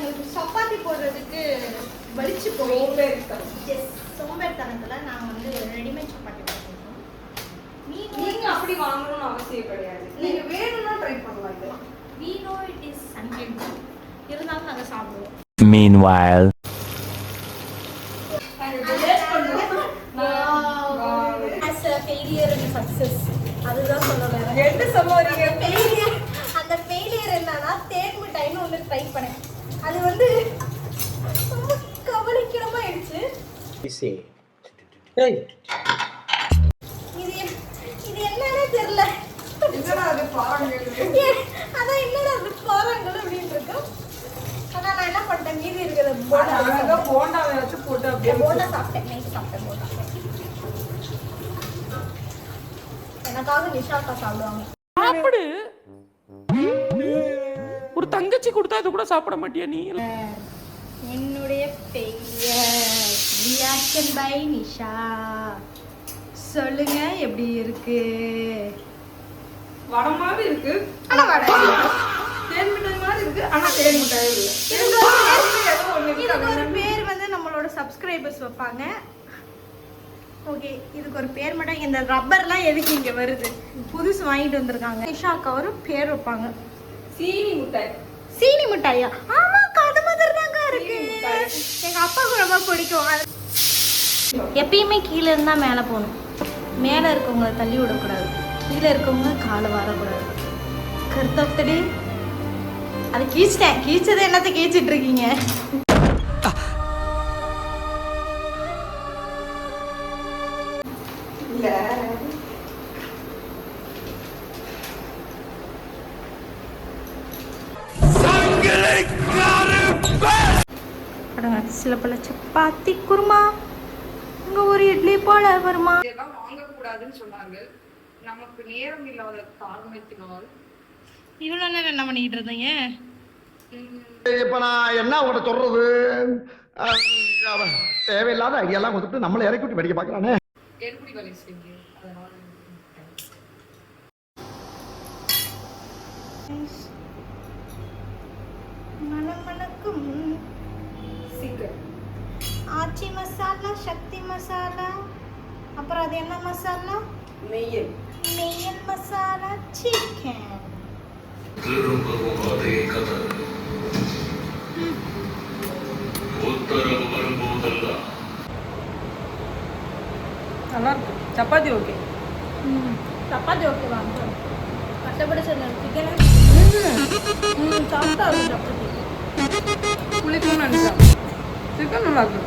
எங்களுக்கு சப்பாத்தி போடுறதுக்கு வலிச்சு போய் சோம்பேறித்தனத்துல நாங்கள் வந்து ரெடிமேட் சப்பாத்தி போட்டுருக்கோம். நீங்க அப்படி வாங்கணும்னு அவசியம் கிடையாது. நீங்க வேணும்னா ட்ரை பண்ணலாம். இது we know it is unhealthy. இருந்தாலும் நாங்கள் சாப்பிடுவோம். Meanwhile, as a failure and success அதுதான் சொல்ல வரேன். என்ன சொல்ல வரீங்க? ஃபெயிலியர். அந்த ஃபெயிலியர் என்னன்னா தேன் மிட்டாய்னு ஒன்று ட்ரை பண்ணேன். அது வந்து ரொம்ப கவலைக்கிடமா ஆயிடுச்சு. இது என்னன்னே தெரியல. என்னடா அது பாருங்கள். அதான் என்னடா அது பாருங்கள் அப்படின்னு இருக்கும். ஆனால் நான் என்ன பண்ணிட்டேன், மீதி இருக்கிற போண்டாவை வச்சு போட்டு அப்படியே போண்டா சாப்பிட்டேன். நைட் சாப்பிட்டேன் போண்டா. எனக்காக நிஷாக்கா சாப்பிடுவாங்க. சாப்பிடு. ஒரு தங்கச்சி கொடுத்தா இது கூட சாப்பிட மாட்டியா நீ? என்னுடைய பெயர் ரியாக்ஷன் பை நிஷா. சொல்லுங்க எப்படி இருக்கு? வடை மாதிரி இருக்கு. ஆனா வடை தேன் மிட்டாய் மாதிரி இருக்கு. ஆனா தேன் மிட்டாய் இல்ல. இதுக்கு ஒரு பேர் வந்து நம்மளோட சப்ஸ்கிரைபர்ஸ் வைப்பாங்க. ஓகே, இதுக்கு ஒரு பேர் மட்டும். இந்த ரப்பர்லாம் எதுக்கு இங்க வருது? புதுசு வாங்கிட்டு வந்திருக்காங்க. நிஷாக்கா ஒரு பேர் வைப்பாங்க. சீனி மிட்டாய். சீனி மிட்டாயா? ஆமா, அது மாதிரி தாங்க இருக்கு. எங்க அப்பாவுக்கு ரொம்ப பிடிக்கும். எப்பயுமே கீழே இருந்தா மேலே போகணும். மேலே இருக்கவங்க தள்ளி விடக்கூடாது, கீழே இருக்கவங்க காலை வரக்கூடாது. கருத்தப்படி அதை கீச்சிட்டேன். கீச்சதை என்னத்தை கீச்சிட்டு இருக்கீங்க? இல்ல சில பல சப்பாத்தி குருமா, இங்க ஒரு இட்லி போல வருமா? இதெல்லாம் வாங்கக்கூடாதுன்னு சொன்னாங்க. நமக்கு நேரம் இல்லாத காரணத்தினால் இவ்வளோ நேரம் என்ன பண்ணிட்டு இருந்தீங்க? இப்ப நான் என்ன உங்கள்கிட்ட சொல்றது? தேவையில்லாத ஐடியாலாம் கொடுத்துட்டு நம்மளை இறக்கி விட்டு படிக்க பார்க்கறானே. எப்படி வேலை செய்யுங்க? அதனால மணமணக்கும் சீக்கிரம் ஆச்சி மசாலா, சக்தி மசாலா, அப்புறம் அது என்ன மசாலா? நெய்யல். நெய்யல் மசாலா சிக்கன். திரும்பவும் அதே கதை. உத்தரவு வரும்போதெல்லாம் நல்லா இருக்கு. சப்பாத்தி ஓகே. சப்பாத்தி ஓகே வாங்க. கஷ்டப்பட்டு சொன்னேன் சிக்கன் சாப்பிட்டா சப்பாத்தி புளிக்கும்னு நினைச்சேன். சிக்கன் நல்லா இருக்கு.